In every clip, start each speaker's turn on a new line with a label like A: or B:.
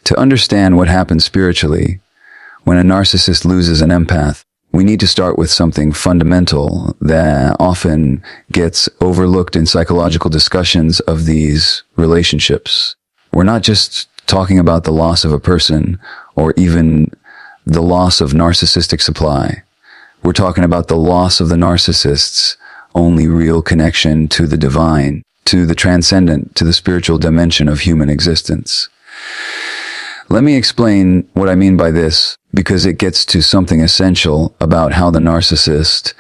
A: To understand what happens spiritually when a narcissist loses an empath, we need to start with something fundamental that often gets overlooked in psychological discussions of these relationships. We're not just talking about the loss of a person or even the loss of narcissistic supply. We're talking about the loss of the narcissist's only real connection to the divine, to the transcendent, to the spiritual dimension of human existence. Let me explain what I mean by this, because it gets to something essential about how the narcissist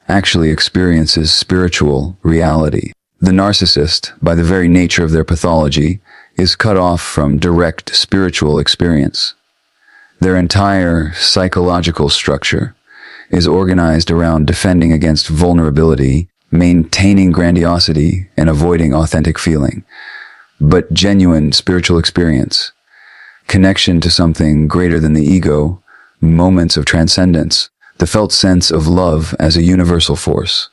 A: actually experiences spiritual reality. The narcissist, by the very nature of their pathology, is cut off from direct spiritual experience. Their entire psychological structure is organized around defending against vulnerability, maintaining grandiosity, and avoiding authentic feeling. But genuine spiritual experience, connection to something greater than the ego, moments of transcendence, the felt sense of love as a universal force.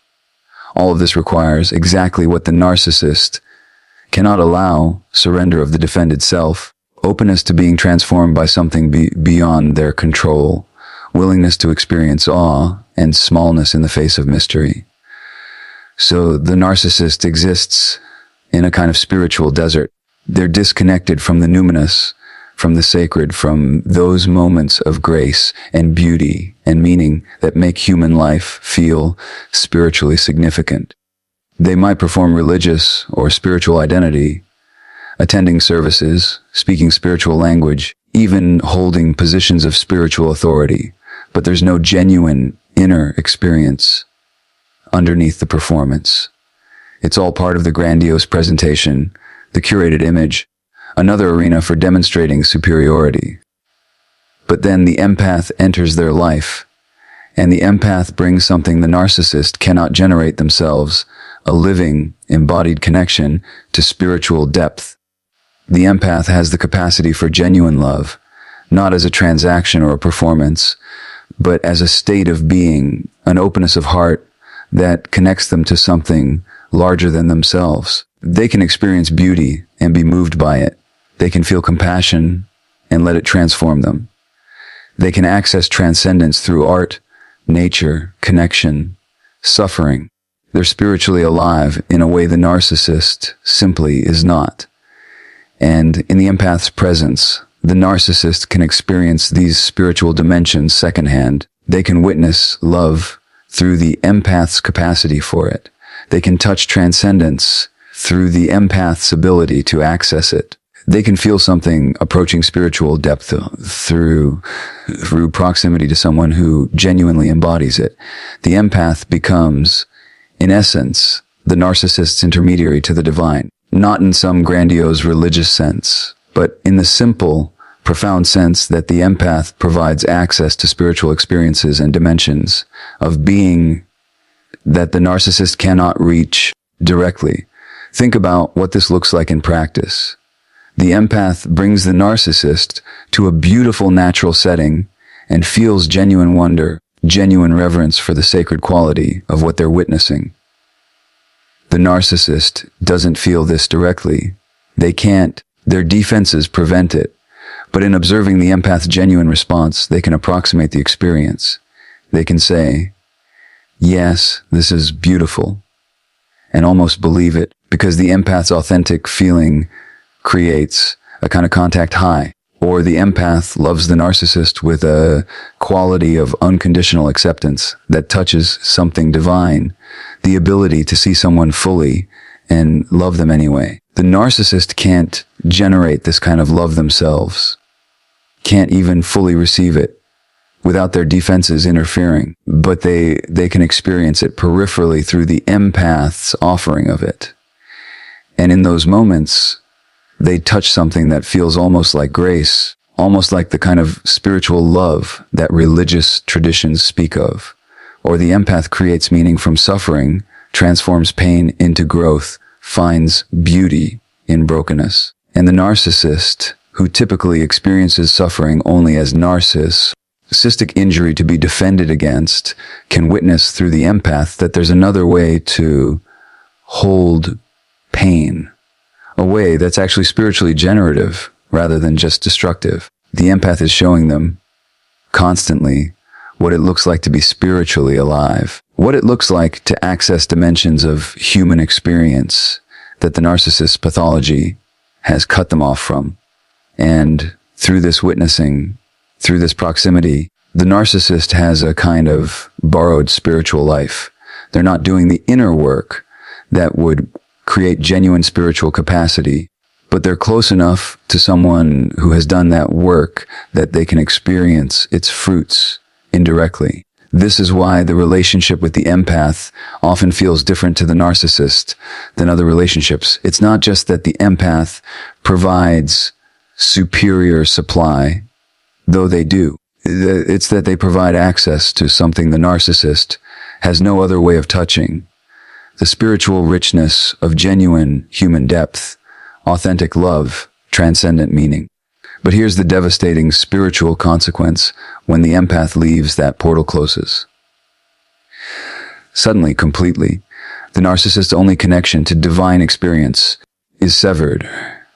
A: All of this requires exactly what the narcissist cannot allow: surrender of the defended self, openness to being transformed by something beyond their control, willingness to experience awe and smallness in the face of mystery. So the narcissist exists in a kind of spiritual desert. They're disconnected from the numinous, from the sacred, from those moments of grace and beauty and meaning that make human life feel spiritually significant. They might perform religious or spiritual identity, attending services, speaking spiritual language, even holding positions of spiritual authority, but there's no genuine inner experience underneath the performance. It's all part of the grandiose presentation, the curated image, another arena for demonstrating superiority. But then the empath enters their life, and the empath brings something the narcissist cannot generate themselves: a living, embodied connection to spiritual depth. The empath has the capacity for genuine love, not as a transaction or a performance, but as a state of being, an openness of heart that connects them to something larger than themselves. They can experience beauty and be moved by it. They can feel compassion and let it transform them. They can access transcendence through art, nature, connection, suffering. They're spiritually alive in a way the narcissist simply is not. And in the empath's presence, the narcissist can experience these spiritual dimensions secondhand. They can witness love through the empath's capacity for it. They can touch transcendence through the empath's ability to access it. They can feel something approaching spiritual depth through proximity to someone who genuinely embodies it. The empath becomes, in essence, the narcissist's intermediary to the divine, not in some grandiose religious sense, but in the simple, profound sense that the empath provides access to spiritual experiences and dimensions of being that the narcissist cannot reach directly. Think about what this looks like in practice. The empath brings the narcissist to a beautiful natural setting and feels genuine wonder, genuine reverence for the sacred quality of what they're witnessing. The narcissist doesn't feel this directly. They can't. Their defenses prevent it. But in observing the empath's genuine response, they can approximate the experience. They can say, "Yes, this is beautiful," and almost believe it, because the empath's authentic feeling creates a kind of contact high. Or the empath loves the narcissist with a quality of unconditional acceptance that touches something divine, the ability to see someone fully and love them anyway. The narcissist can't generate this kind of love themselves, can't even fully receive it without their defenses interfering, but they can experience it peripherally through the empath's offering of it. And in those moments, they touch something that feels almost like grace, almost like the kind of spiritual love that religious traditions speak of. Or the empath creates meaning from suffering, transforms pain into growth, finds beauty in brokenness. And the narcissist, who typically experiences suffering only as narcissistic injury to be defended against, can witness through the empath that there's another way to hold pain, a way that's actually spiritually generative rather than just destructive. The empath is showing them constantly what it looks like to be spiritually alive, what it looks like to access dimensions of human experience that the narcissist's pathology has cut them off from. And through this witnessing, through this proximity, the narcissist has a kind of borrowed spiritual life. They're not doing the inner work that would create genuine spiritual capacity, but they're close enough to someone who has done that work that they can experience its fruits indirectly. This is why the relationship with the empath often feels different to the narcissist than other relationships. It's not just that the empath provides superior supply, though they do. It's that they provide access to something the narcissist has no other way of touching. The spiritual richness of genuine human depth, authentic love, transcendent meaning. But here's the devastating spiritual consequence when the empath leaves that portal closes. Suddenly, completely, the narcissist's only connection to divine experience is severed.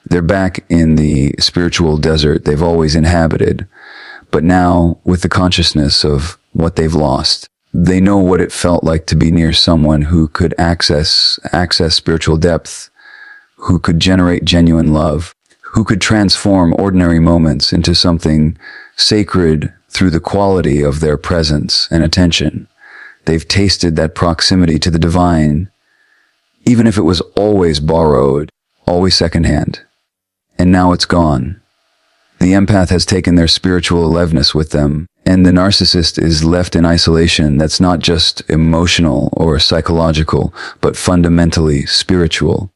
A: They're back in the spiritual desert they've always inhabited, but now with the consciousness of what they've lost. They know what it felt like to be near someone who could access spiritual depth, who could generate genuine love, who could transform ordinary moments into something sacred through the quality of their presence and attention. They've tasted that proximity to the divine, even if it was always borrowed, always secondhand. And now it's gone. The empath has taken their spiritual aliveness with them, and the narcissist is left in isolation that's not just emotional or psychological, but fundamentally spiritual.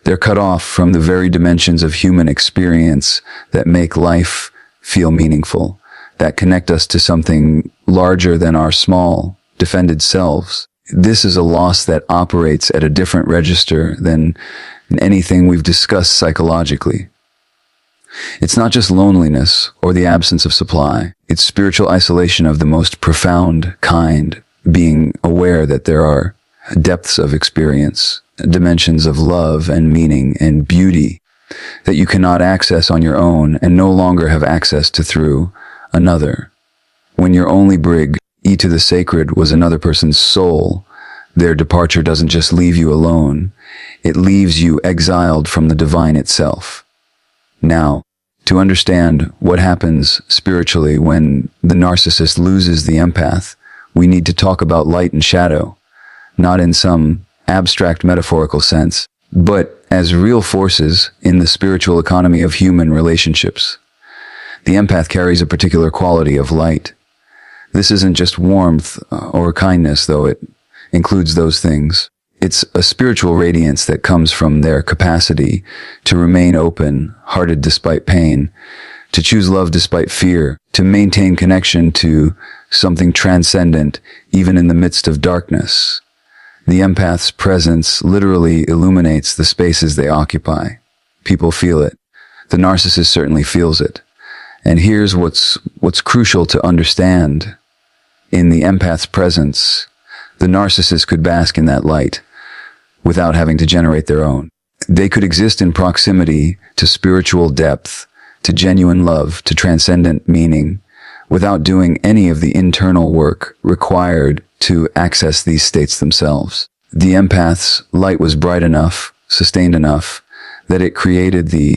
A: They're cut off from the very dimensions of human experience that make life feel meaningful, that connect us to something larger than our small, defended selves. This is a loss that operates at a different register than anything we've discussed psychologically. It's not just loneliness or the absence of supply. It's spiritual isolation of the most profound kind, being aware that there are depths of experience, dimensions of love and meaning and beauty that you cannot access on your own and no longer have access to through another. When your only brig, to the sacred, was another person's soul, their departure doesn't just leave you alone, it leaves you exiled from the divine itself. Now, to understand what happens spiritually when the narcissist loses the empath, we need to talk about light and shadow, not in some abstract metaphorical sense, but as real forces in the spiritual economy of human relationships. The empath carries a particular quality of light. This isn't just warmth or kindness, though it includes those things. It's a spiritual radiance that comes from their capacity to remain open-hearted despite pain, to choose love despite fear, to maintain connection to something transcendent even in the midst of darkness. The empath's presence literally illuminates the spaces they occupy. People feel it. The narcissist certainly feels it. And here's what's crucial to understand. In the empath's presence, the narcissist could bask in that light without having to generate their own. They could exist in proximity to spiritual depth, to genuine love, to transcendent meaning, without doing any of the internal work required to access these states themselves. The empath's light was bright enough, sustained enough, that it created the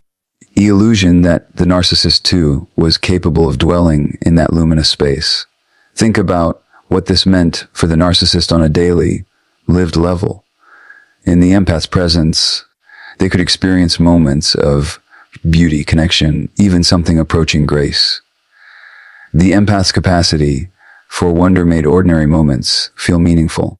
A: illusion that the narcissist too was capable of dwelling in that luminous space. Think about what this meant for the narcissist on a daily, lived level. In the empath's presence, they could experience moments of beauty, connection, even something approaching grace. The empath's capacity for wonder made ordinary moments feel meaningful.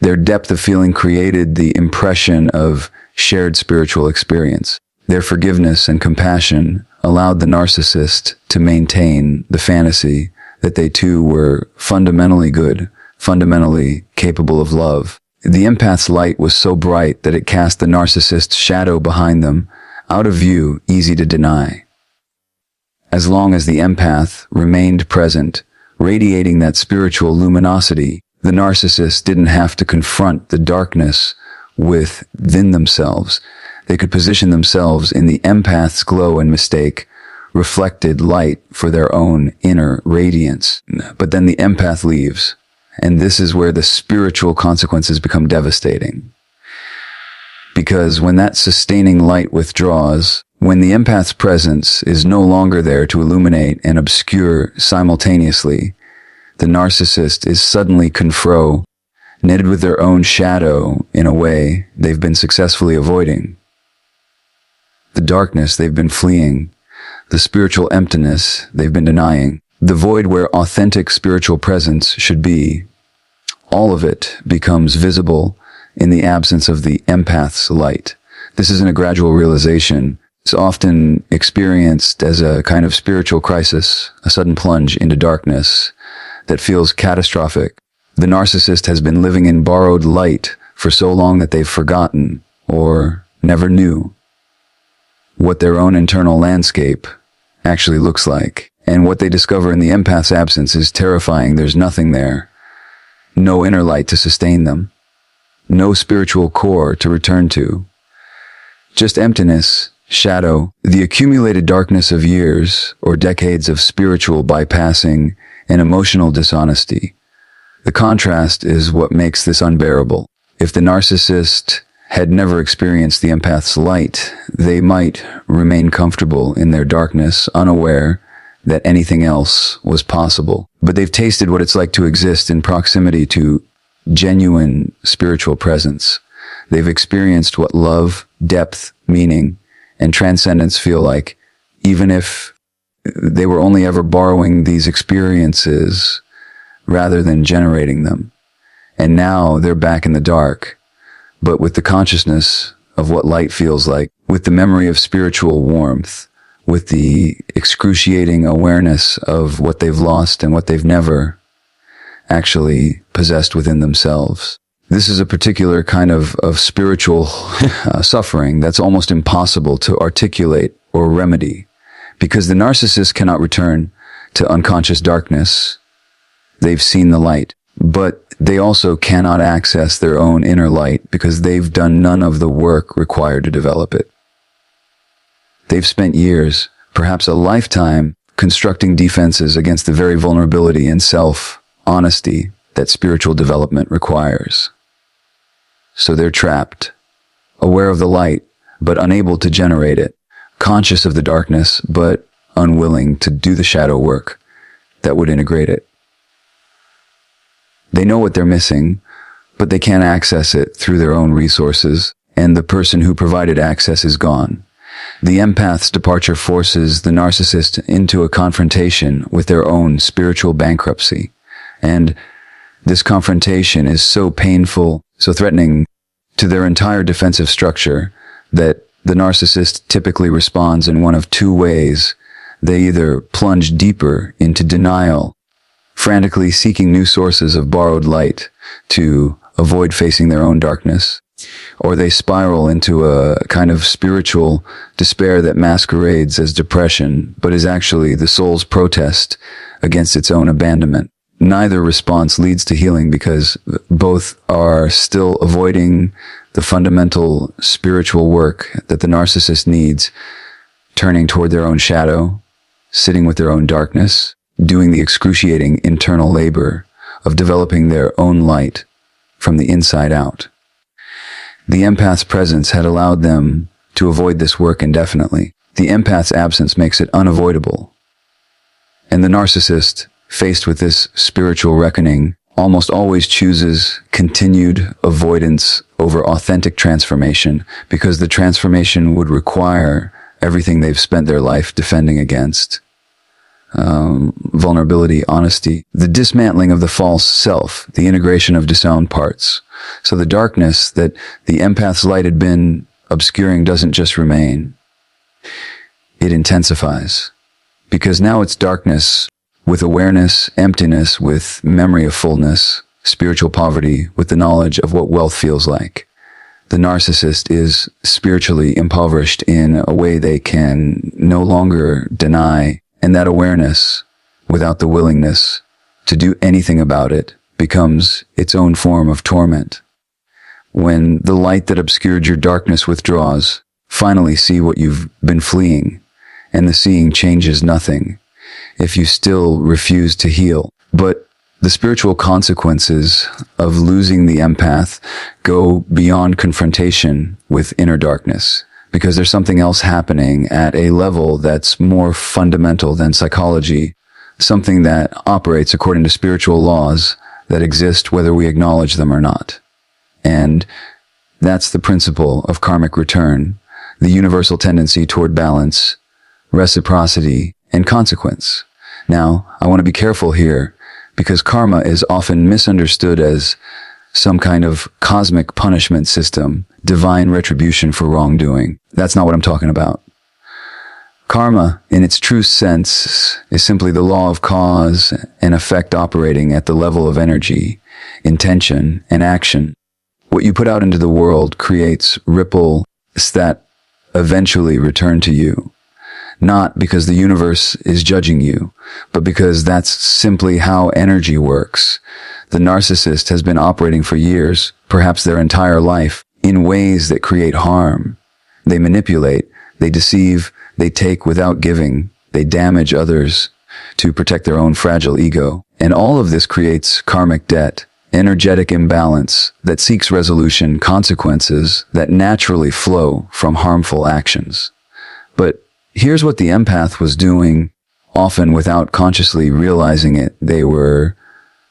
A: Their depth of feeling created the impression of shared spiritual experience. Their forgiveness and compassion allowed the narcissist to maintain the fantasy that they too were fundamentally good, fundamentally capable of love. The empath's light was so bright that it cast the narcissist's shadow behind them, out of view, easy to deny. As long as the empath remained present, radiating that spiritual luminosity, the narcissist didn't have to confront the darkness within themselves. They could position themselves in the empath's glow and mistake reflected light for their own inner radiance. But then the empath leaves, and this is where the spiritual consequences become devastating. Because when that sustaining light withdraws, when the empath's presence is no longer there to illuminate and obscure simultaneously, the narcissist is suddenly netted with their own shadow in a way they've been successfully avoiding. The darkness they've been fleeing, the spiritual emptiness they've been denying, the void where authentic spiritual presence should be, all of it becomes visible in the absence of the empath's light. This isn't a gradual realization. It's often experienced as a kind of spiritual crisis, a sudden plunge into darkness that feels catastrophic. The narcissist has been living in borrowed light for so long that they've forgotten, or never knew, what their own internal landscape actually looks like. And what they discover in the empath's absence is terrifying. There's nothing there. No inner light to sustain them. No spiritual core to return to. Just emptiness, shadow, the accumulated darkness of years or decades of spiritual bypassing and emotional dishonesty. The contrast is what makes this unbearable. If the narcissist had never experienced the empath's light, they might remain comfortable in their darkness, unaware that anything else was possible. But they've tasted what it's like to exist in proximity to genuine spiritual presence. They've experienced what love, depth, meaning, and transcendence feel like, even if they were only ever borrowing these experiences rather than generating them. And now they're back in the dark, but with the consciousness of what light feels like, with the memory of spiritual warmth, with the excruciating awareness of what they've lost and what they've never actually possessed within themselves. This is a particular kind of spiritual suffering that's almost impossible to articulate or remedy, because the narcissist cannot return to unconscious darkness. They've seen the light, but they also cannot access their own inner light because they've done none of the work required to develop it. They've spent years, perhaps a lifetime, constructing defenses against the very vulnerability and self-honesty that spiritual development requires. So they're trapped, aware of the light, but unable to generate it, conscious of the darkness, but unwilling to do the shadow work that would integrate it. They know what they're missing, but they can't access it through their own resources, and the person who provided access is gone. The empath's departure forces the narcissist into a confrontation with their own spiritual bankruptcy. And this confrontation is so painful, so threatening to their entire defensive structure that the narcissist typically responds in one of two ways. They either plunge deeper into denial, frantically seeking new sources of borrowed light to avoid facing their own darkness, or they spiral into a kind of spiritual despair that masquerades as depression, but is actually the soul's protest against its own abandonment. Neither response leads to healing because both are still avoiding the fundamental spiritual work that the narcissist needs, turning toward their own shadow, sitting with their own darkness, doing the excruciating internal labor of developing their own light from the inside out. The empath's presence had allowed them to avoid this work indefinitely. The empath's absence makes it unavoidable. And the narcissist, faced with this spiritual reckoning, almost always chooses continued avoidance over authentic transformation, because the transformation would require everything they've spent their life defending against. Vulnerability, honesty, the dismantling of the false self, the integration of disowned parts. So the darkness that the empath's light had been obscuring doesn't just remain. It intensifies. Because now it's darkness with awareness, emptiness with memory of fullness, spiritual poverty with the knowledge of what wealth feels like. The narcissist is spiritually impoverished in a way they can no longer deny, and that awareness, without the willingness to do anything about it, becomes its own form of torment. When the light that obscured your darkness withdraws, finally see what you've been fleeing, and the seeing changes nothing if you still refuse to heal. But the spiritual consequences of losing the empath go beyond confrontation with inner darkness, because there's something else happening at a level that's more fundamental than psychology, something that operates according to spiritual laws that exist whether we acknowledge them or not. And that's the principle of karmic return, the universal tendency toward balance, reciprocity, and consequence. Now, I want to be careful here, because karma is often misunderstood as some kind of cosmic punishment system, divine retribution for wrongdoing. That's not what I'm talking about. Karma, in its true sense, is simply the law of cause and effect operating at the level of energy, intention, and action. What you put out into the world creates ripples that eventually return to you. Not because the universe is judging you, but because that's simply how energy works. The narcissist has been operating for years, perhaps their entire life, in ways that create harm. They manipulate, they deceive, they take without giving, they damage others to protect their own fragile ego. And all of this creates karmic debt, energetic imbalance that seeks resolution, consequences that naturally flow from harmful actions. But here's what the empath was doing, often without consciously realizing it. They were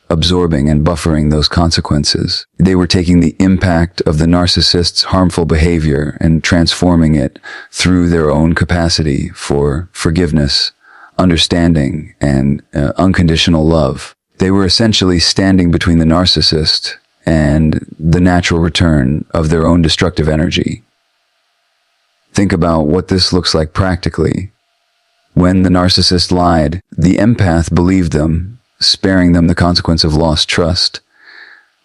A: absorbing and buffering those consequences. They were taking the impact of the narcissist's harmful behavior and transforming it through their own capacity for forgiveness, understanding, and unconditional love. They were essentially standing between the narcissist and the natural return of their own destructive energy. Think about what this looks like practically. When the narcissist lied, the empath believed them, sparing them the consequence of lost trust.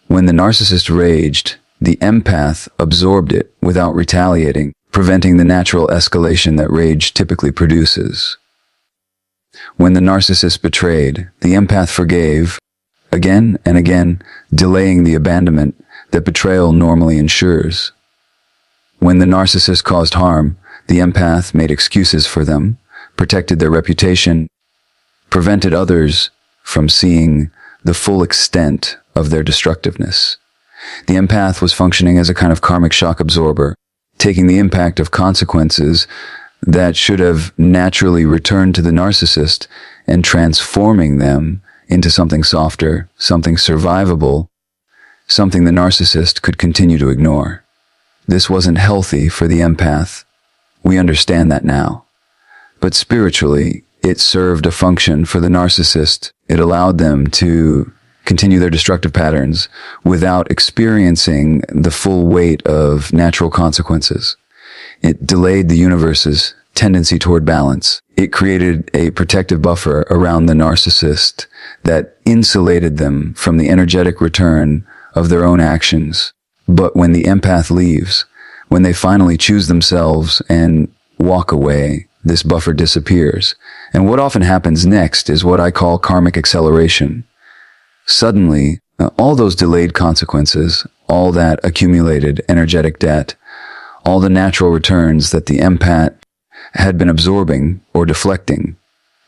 A: When the narcissist raged, the empath absorbed it without retaliating, preventing the natural escalation that rage typically produces. When the narcissist betrayed, the empath forgave, again and again, delaying the abandonment that betrayal normally ensures. When the narcissist caused harm, the empath made excuses for them, protected their reputation, prevented others from seeing the full extent of their destructiveness. The empath was functioning as a kind of karmic shock absorber, taking the impact of consequences that should have naturally returned to the narcissist and transforming them into something softer, something survivable, something the narcissist could continue to ignore. This wasn't healthy for the empath. We understand that now. But spiritually, it served a function for the narcissist. It allowed them to continue their destructive patterns without experiencing the full weight of natural consequences. It delayed the universe's tendency toward balance. It created a protective buffer around the narcissist that insulated them from the energetic return of their own actions. But when the empath leaves, when they finally choose themselves and walk away, this buffer disappears. And what often happens next is what I call karmic acceleration. Suddenly, all those delayed consequences, all that accumulated energetic debt, all the natural returns that the empath had been absorbing or deflecting,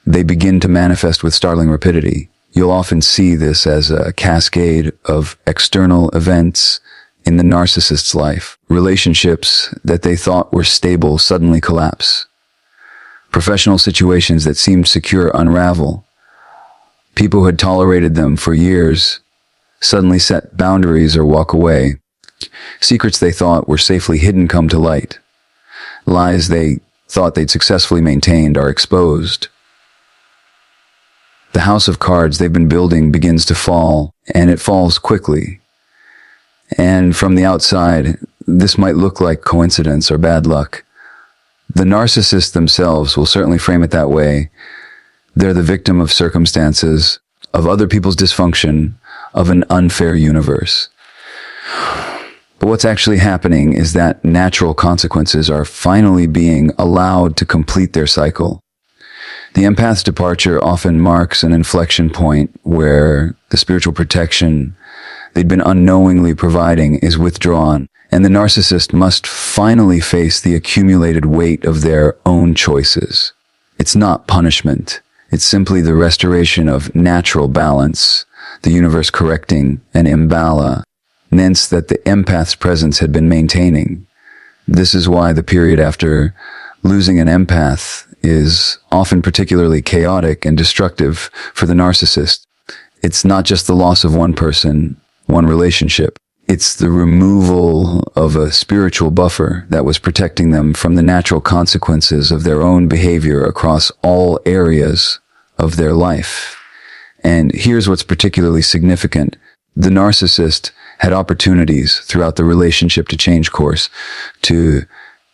A: they begin to manifest with startling rapidity. You'll often see this as a cascade of external events in the narcissist's life. Relationships that they thought were stable suddenly collapse. Professional situations that seemed secure unravel. People who had tolerated them for years suddenly set boundaries or walk away. Secrets they thought were safely hidden come to light. Lies they thought they'd successfully maintained are exposed. The house of cards they've been building begins to fall, and it falls quickly. And from the outside, this might look like coincidence or bad luck. The narcissists themselves will certainly frame it that way. They're the victim of circumstances, of other people's dysfunction, of an unfair universe. But what's actually happening is that natural consequences are finally being allowed to complete their cycle. The empath's departure often marks an inflection point where the spiritual protection they'd been unknowingly providing is withdrawn, and the narcissist must finally face the accumulated weight of their own choices. It's not punishment. It's simply the restoration of natural balance, the universe correcting an imbalance that the empath's presence had been maintaining. This is why the period after losing an empath is often particularly chaotic and destructive for the narcissist. It's not just the loss of one person, one relationship. It's the removal of a spiritual buffer that was protecting them from the natural consequences of their own behavior across all areas of their life. And here's what's particularly significant. The narcissist had opportunities throughout the relationship to change course, to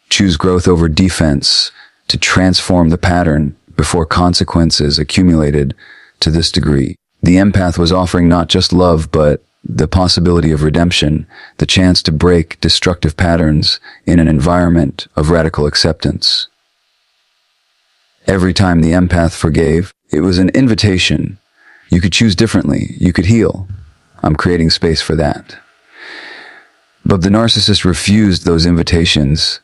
A: choose growth over defense, to transform the pattern before consequences accumulated to this degree. The empath was offering not just love, but the possibility of redemption, the chance to break destructive patterns in an environment of radical acceptance. Every time the empath forgave, it was an invitation. You could choose differently. You could heal. I'm creating space for that. But the narcissist refused those invitations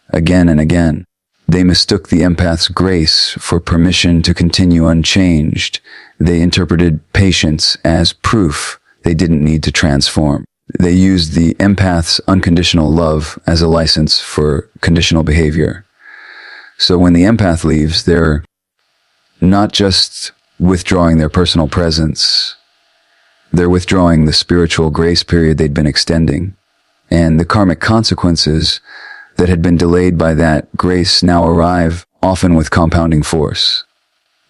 A: again and again. They mistook the empath's grace for permission to continue unchanged. They interpreted patience as proof they didn't need to transform. They used the empath's unconditional love as a license for conditional behavior. So when the empath leaves, they're not just withdrawing their personal presence, they're withdrawing the spiritual grace period they'd been extending. And the karmic consequences that had been delayed by that grace now arrive, often with compounding force.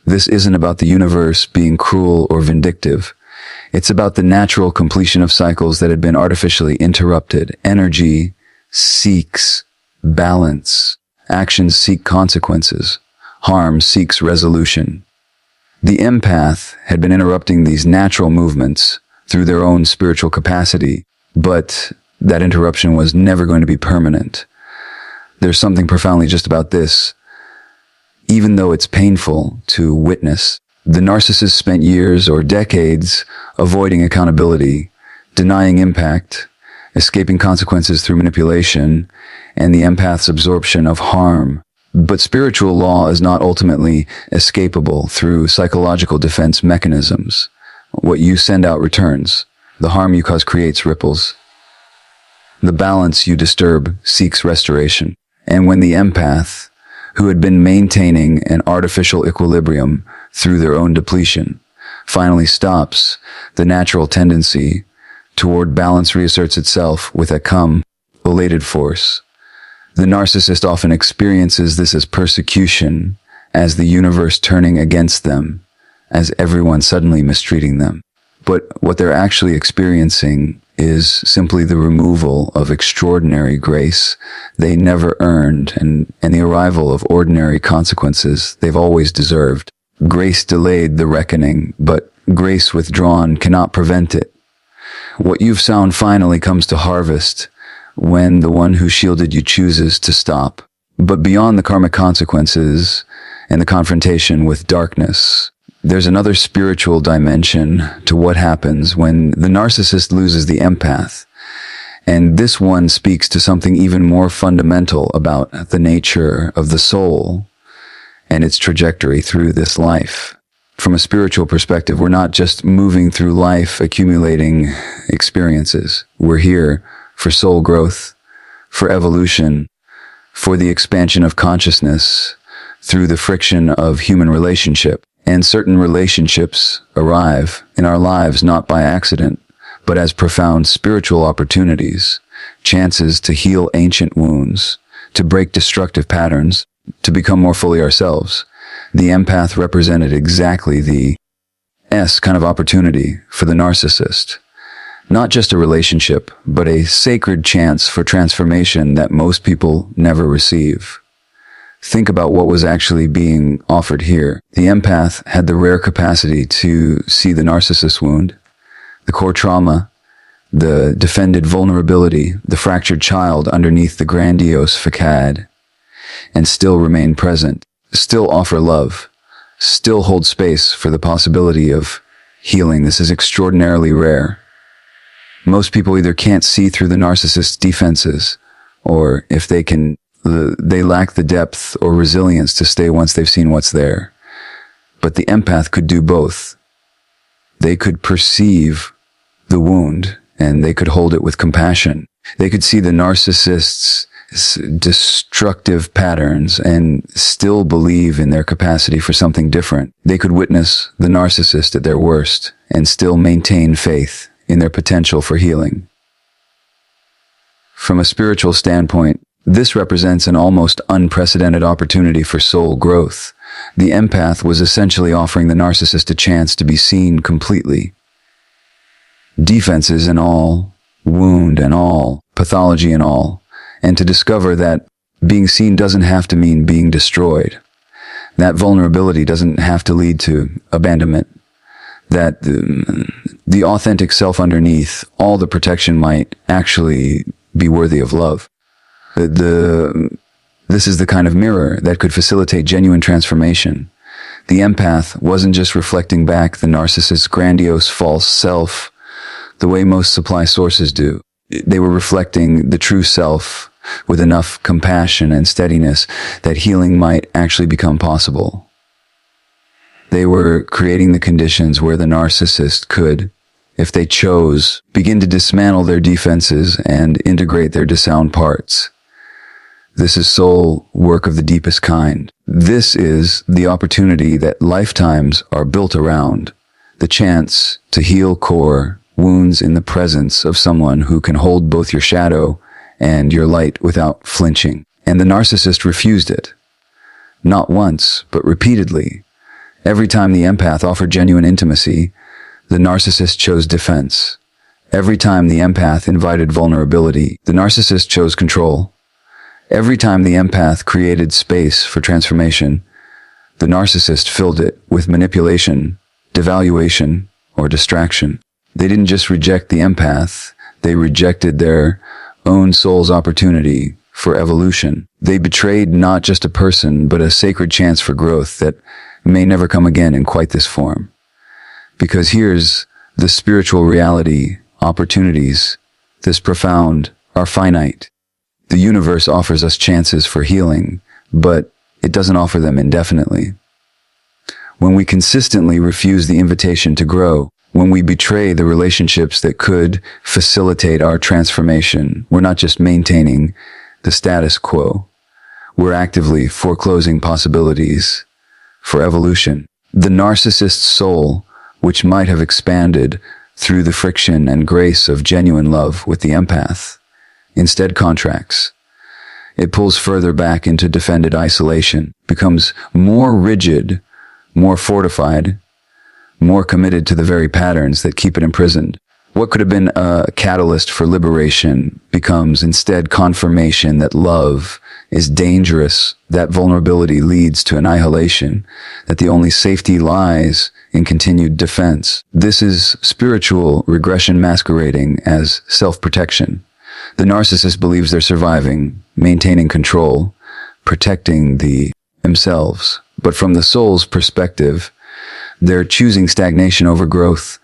A: This isn't about the universe being cruel or vindictive. It's about the natural completion of cycles that had been artificially interrupted. Energy seeks balance. Actions seek consequences. Harm seeks resolution. The empath had been interrupting these natural movements through their own spiritual capacity, but that interruption was never going to be permanent. There's something profoundly just about this. Even though it's painful to witness, the narcissist spent years or decades avoiding accountability, denying impact, escaping consequences through manipulation, and the empath's absorption of harm. But spiritual law is not ultimately escapable through psychological defense mechanisms. What you send out returns. The harm you cause creates ripples. The balance you disturb seeks restoration. And when the empath, who had been maintaining an artificial equilibrium through their own depletion, finally stops, the natural tendency toward balance reasserts itself with a calm, elated force. The narcissist often experiences this as persecution, as the universe turning against them, as everyone suddenly mistreating them. But what they're actually experiencing is simply the removal of extraordinary grace they never earned and the arrival of ordinary consequences they've always deserved. Grace delayed the reckoning, but grace withdrawn cannot prevent it. What you've sown finally comes to harvest when the one who shielded you chooses to stop. But beyond the karmic consequences and the confrontation with darkness, there's another spiritual dimension to what happens when the narcissist loses the empath. And this one speaks to something even more fundamental about the nature of the soul and its trajectory through this life. From a spiritual perspective, we're not just moving through life accumulating experiences. We're here for soul growth, for evolution, for the expansion of consciousness through the friction of human relationship. And certain relationships arrive in our lives not by accident, but as profound spiritual opportunities, chances to heal ancient wounds, to break destructive patterns, to become more fully ourselves. The empath represented exactly the kind of opportunity for the narcissist. Not just a relationship, but a sacred chance for transformation that most people never receive. Think about what was actually being offered here. The empath had the rare capacity to see the narcissist wound, the core trauma, the defended vulnerability, the fractured child underneath the grandiose facade, and still remain present, still offer love, still hold space for the possibility of healing. This is extraordinarily rare. Most people either can't see through the narcissist's defenses, or if they can They lack the depth or resilience to stay once they've seen what's there. But the empath could do both. They could perceive the wound and they could hold it with compassion. They could see the narcissist's destructive patterns and still believe in their capacity for something different. They could witness the narcissist at their worst and still maintain faith in their potential for healing. From a spiritual standpoint, this represents an almost unprecedented opportunity for soul growth. The empath was essentially offering the narcissist a chance to be seen completely. Defenses and all, wound and all, pathology and all, and to discover that being seen doesn't have to mean being destroyed. That vulnerability doesn't have to lead to abandonment. That the authentic self underneath all the protection might actually be worthy of love. This is the kind of mirror that could facilitate genuine transformation. The empath wasn't just reflecting back the narcissist's grandiose false self the way most supply sources do. They were reflecting the true self with enough compassion and steadiness that healing might actually become possible. They were creating the conditions where the narcissist could, if they chose, begin to dismantle their defenses and integrate their dissound parts. This is soul work of the deepest kind. This is the opportunity that lifetimes are built around, the chance to heal core wounds in the presence of someone who can hold both your shadow and your light without flinching. And the narcissist refused it. Not once, but repeatedly. Every time the empath offered genuine intimacy, the narcissist chose defense. Every time the empath invited vulnerability, the narcissist chose control. Every time the empath created space for transformation, the narcissist filled it with manipulation, devaluation, or distraction. They didn't just reject the empath, they rejected their own soul's opportunity for evolution. They betrayed not just a person, but a sacred chance for growth that may never come again in quite this form. Because here's the spiritual reality: opportunities, this profound, are finite. The universe offers us chances for healing, but it doesn't offer them indefinitely. When we consistently refuse the invitation to grow, when we betray the relationships that could facilitate our transformation, we're not just maintaining the status quo. We're actively foreclosing possibilities for evolution. The narcissist's soul, which might have expanded through the friction and grace of genuine love with the empath, instead contracts. It pulls further back into defended isolation, becomes more rigid, more fortified, more committed to the very patterns that keep it imprisoned. What could have been a catalyst for liberation becomes instead confirmation that love is dangerous, that vulnerability leads to annihilation, that the only safety lies in continued defense. This is spiritual regression masquerading as self-protection. The narcissist believes they're surviving, maintaining control, protecting themselves. But from the soul's perspective, they're choosing stagnation over growth,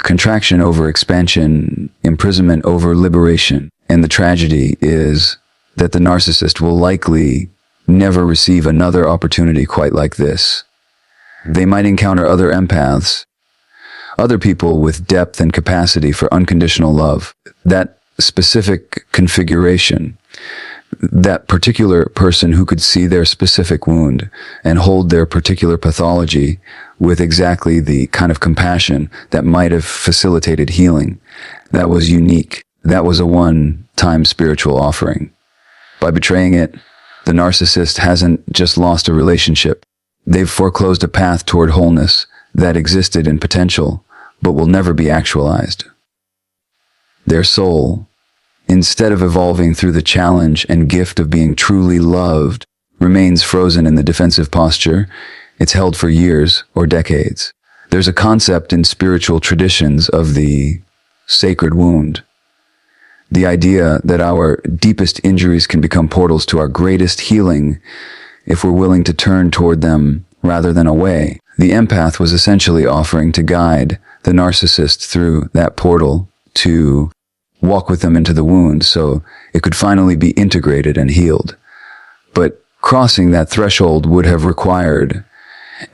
A: contraction over expansion, imprisonment over liberation. And the tragedy is that the narcissist will likely never receive another opportunity quite like this. They might encounter other empaths, other people with depth and capacity for unconditional love. That specific configuration, that particular person who could see their specific wound and hold their particular pathology with exactly the kind of compassion that might have facilitated healing. That was unique. That was a one-time spiritual offering. By betraying it, the narcissist hasn't just lost a relationship. They've foreclosed a path toward wholeness that existed in potential, but will never be actualized. Their soul, instead of evolving through the challenge and gift of being truly loved, remains frozen in the defensive posture it's held for years or decades. There's a concept in spiritual traditions of the sacred wound. The idea that our deepest injuries can become portals to our greatest healing if we're willing to turn toward them rather than away. The empath was essentially offering to guide the narcissist through that portal, to walk with them into the wound so it could finally be integrated and healed. But crossing that threshold would have required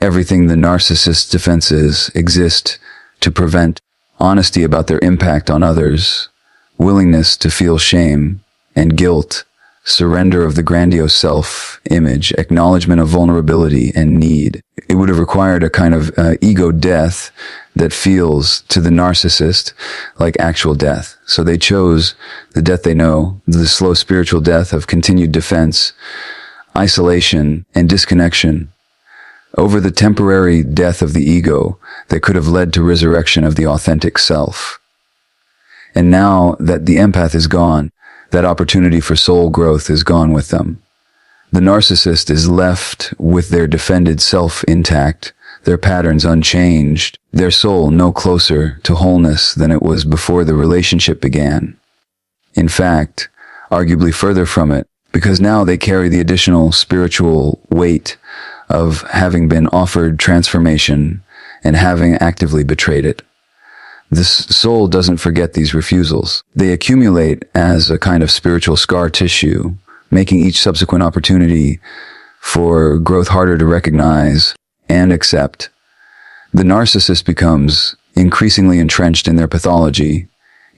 A: everything the narcissist's defenses exist to prevent: honesty about their impact on others, willingness to feel shame and guilt, surrender of the grandiose self-image, acknowledgement of vulnerability and need. It would have required a kind of ego death that feels to the narcissist like actual death. So they chose the death they know, the slow spiritual death of continued defense, isolation, and disconnection, over the temporary death of the ego that could have led to resurrection of the authentic self. And now that the empath is gone, that opportunity for soul growth is gone with them. The narcissist is left with their defended self intact, their patterns unchanged, their soul no closer to wholeness than it was before the relationship began. In fact, arguably further from it, because now they carry the additional spiritual weight of having been offered transformation and having actively betrayed it. This soul doesn't forget these refusals. They accumulate as a kind of spiritual scar tissue, making each subsequent opportunity for growth harder to recognize and accept. The narcissist becomes increasingly entrenched in their pathology,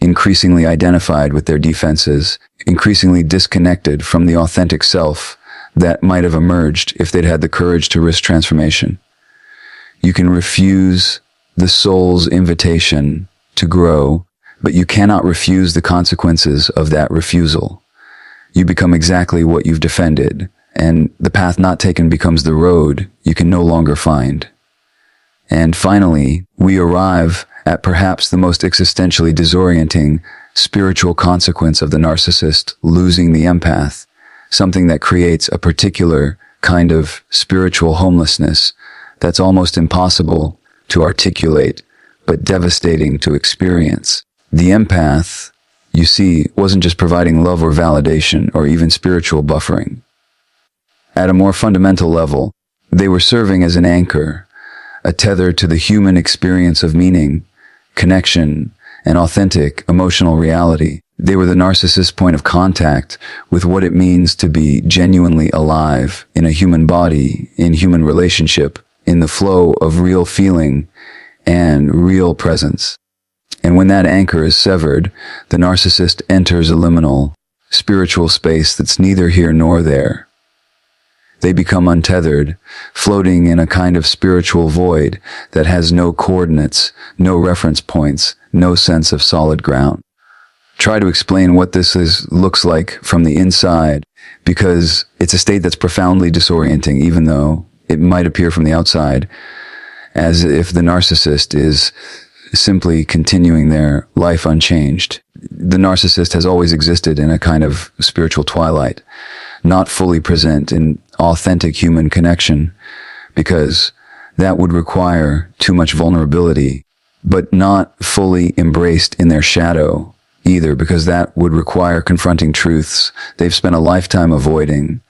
A: increasingly identified with their defenses, increasingly disconnected from the authentic self that might have emerged if they'd had the courage to risk transformation. You can refuse the soul's invitation to grow, but you cannot refuse the consequences of that refusal. You become exactly what you've defended, and the path not taken becomes the road you can no longer find. And finally, we arrive at perhaps the most existentially disorienting spiritual consequence of the narcissist losing the empath, something that creates a particular kind of spiritual homelessness that's almost impossible to articulate, but devastating to experience. The empath, you see, wasn't just providing love or validation or even spiritual buffering. At a more fundamental level, they were serving as an anchor, a tether to the human experience of meaning, connection, and authentic emotional reality. They were the narcissist's point of contact with what it means to be genuinely alive in a human body, in human relationship, in the flow of real feeling and real presence. And when that anchor is severed, the narcissist enters a liminal, spiritual space that's neither here nor there. They become untethered, floating in a kind of spiritual void that has no coordinates, no reference points, no sense of solid ground. Try to explain what this looks like from the inside, because it's a state that's profoundly disorienting, even though it might appear from the outside as if the narcissist is simply continuing their life unchanged. The narcissist has always existed in a kind of spiritual twilight, not fully present in authentic human connection, because that would require too much vulnerability, but not fully embraced in their shadow either, because that would require confronting truths they've spent a lifetime avoiding.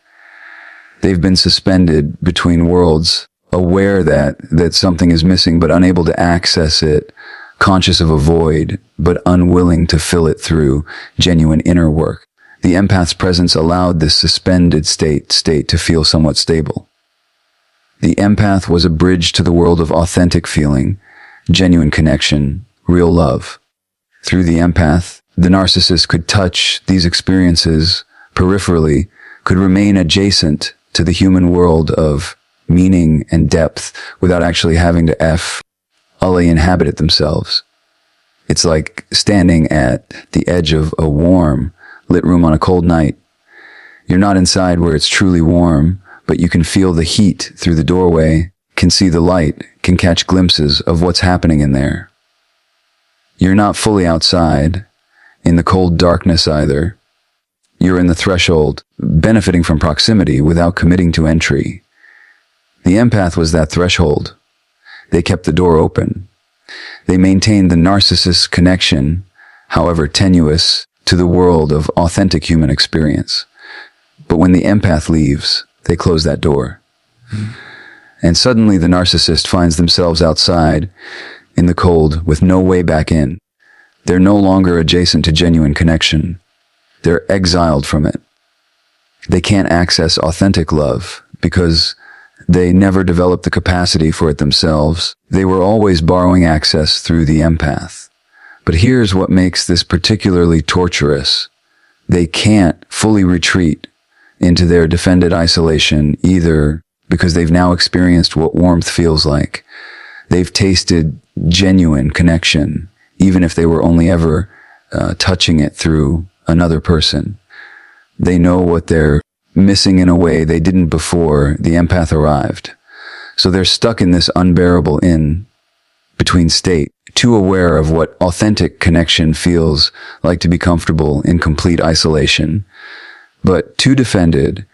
A: They've been suspended between worlds, aware that something is missing but unable to access it, conscious of a void but unwilling to fill it through genuine inner work. The empath's presence allowed this suspended state to feel somewhat stable. The empath was a bridge to the world of authentic feeling, genuine connection, real love. Through the empath, the narcissist could touch these experiences peripherally, could remain adjacent to the human world of meaning and depth without actually having to fully inhabit it themselves. It's like standing at the edge of a warm, lit room on a cold night. You're not inside where it's truly warm, but you can feel the heat through the doorway, can see the light, can catch glimpses of what's happening in there. You're not fully outside, in the cold darkness either. You're in the threshold, benefiting from proximity without committing to entry. The empath was that threshold. They kept the door open. They maintained the narcissist's connection, however tenuous, to the world of authentic human experience. But when the empath leaves, they close that door. And suddenly the narcissist finds themselves outside, in the cold, with no way back in. They're no longer adjacent to genuine connection. They're exiled from it. They can't access authentic love because they never developed the capacity for it themselves. They were always borrowing access through the empath. But here's what makes this particularly torturous. They can't fully retreat into their defended isolation either because they've now experienced what warmth feels like. They've tasted genuine connection, even if they were only ever touching it through another person. They know what they're missing in a way they didn't before the empath arrived. So they're stuck in this unbearable in-between state, too aware of what authentic connection feels like to be comfortable in complete isolation, but too defended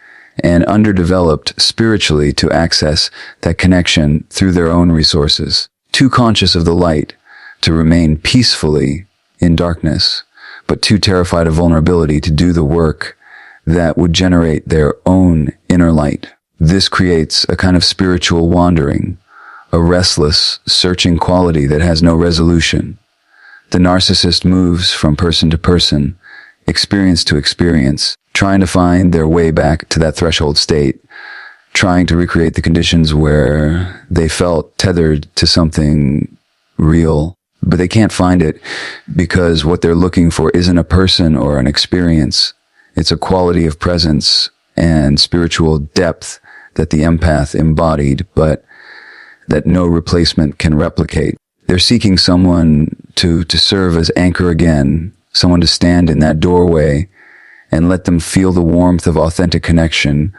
A: and underdeveloped spiritually to access that connection through their own resources, too conscious of the light to remain peacefully in darkness, but too terrified of vulnerability to do the work that would generate their own inner light. This creates a kind of spiritual wandering, a restless, searching quality that has no resolution. The narcissist moves from person to person, experience to experience, trying to find their way back to that threshold state, trying to recreate the conditions where they felt tethered to something real. But they can't find it because what they're looking for isn't a person or an experience. It's a quality of presence and spiritual depth that the empath embodied, but that no replacement can replicate. They're seeking someone to serve as anchor again, someone to stand in that doorway and let them feel the warmth of authentic connection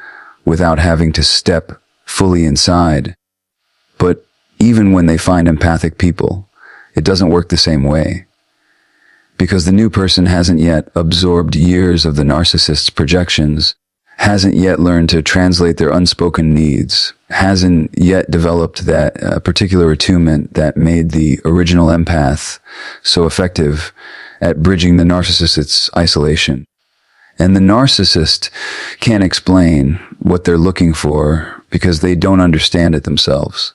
A: without having to step fully inside. But even when they find empathic people, it doesn't work the same way. Because the new person hasn't yet absorbed years of the narcissist's projections, hasn't yet learned to translate their unspoken needs, hasn't yet developed that particular attunement that made the original empath so effective at bridging the narcissist's isolation. And the narcissist can't explain what they're looking for because they don't understand it themselves.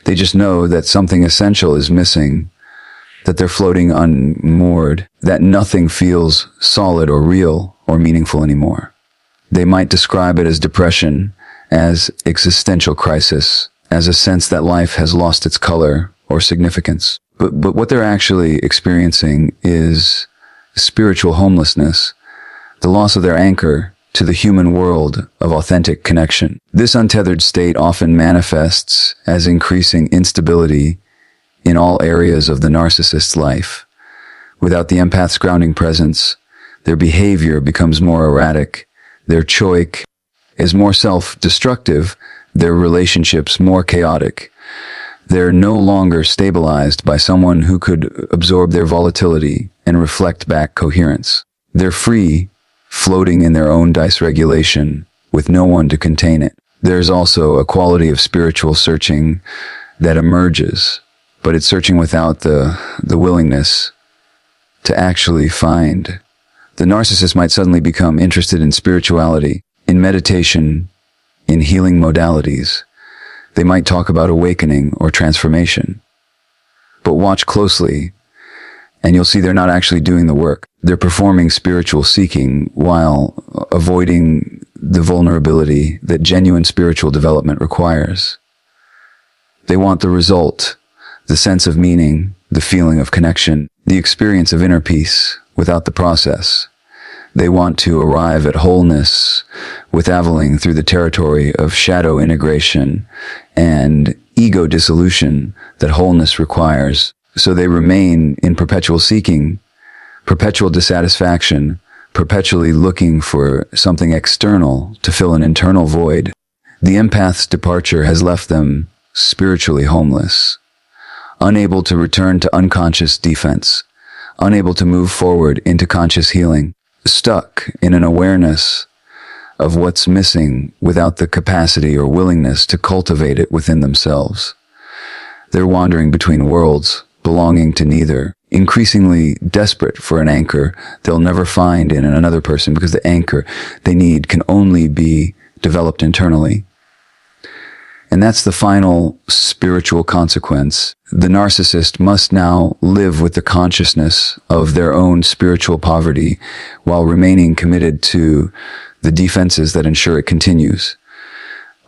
A: They just know that something essential is missing, that they're floating unmoored, that nothing feels solid or real or meaningful anymore. They might describe it as depression, as existential crisis, as a sense that life has lost its color or significance. But what they're actually experiencing is spiritual homelessness, the loss of their anchor to the human world of authentic connection. This untethered state often manifests as increasing instability in all areas of the narcissist's life. Without the empath's grounding presence, their behavior becomes more erratic, their choice is more self-destructive, their relationships more chaotic. They're no longer stabilized by someone who could absorb their volatility and reflect back coherence. They're free, floating in their own dysregulation with no one to contain it. There's also a quality of spiritual searching that emerges, but it's searching without the willingness to actually find. The narcissist might suddenly become interested in spirituality, in meditation, in healing modalities. They might talk about awakening or transformation. But watch closely, and you'll see they're not actually doing the work. They're performing spiritual seeking while avoiding the vulnerability that genuine spiritual development requires. They want the result, the sense of meaning, the feeling of connection, the experience of inner peace without the process. They want to arrive at wholeness with traveling through the territory of shadow integration and ego dissolution that wholeness requires. So they remain in perpetual seeking, perpetual dissatisfaction, perpetually looking for something external to fill an internal void. The empath's departure has left them spiritually homeless, unable to return to unconscious defense, unable to move forward into conscious healing, stuck in an awareness of what's missing without the capacity or willingness to cultivate it within themselves. They're wandering between worlds, belonging to neither, increasingly desperate for an anchor they'll never find in another person because the anchor they need can only be developed internally. And that's the final spiritual consequence. The narcissist must now live with the consciousness of their own spiritual poverty while remaining committed to the the defenses that ensure it continues.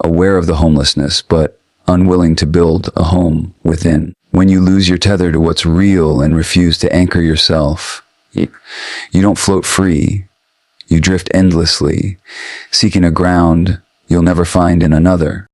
A: Aware of the homelessness, but unwilling to build a home within. When you lose your tether to what's real and refuse to anchor yourself, you don't float free. You drift endlessly, seeking a ground you'll never find in another.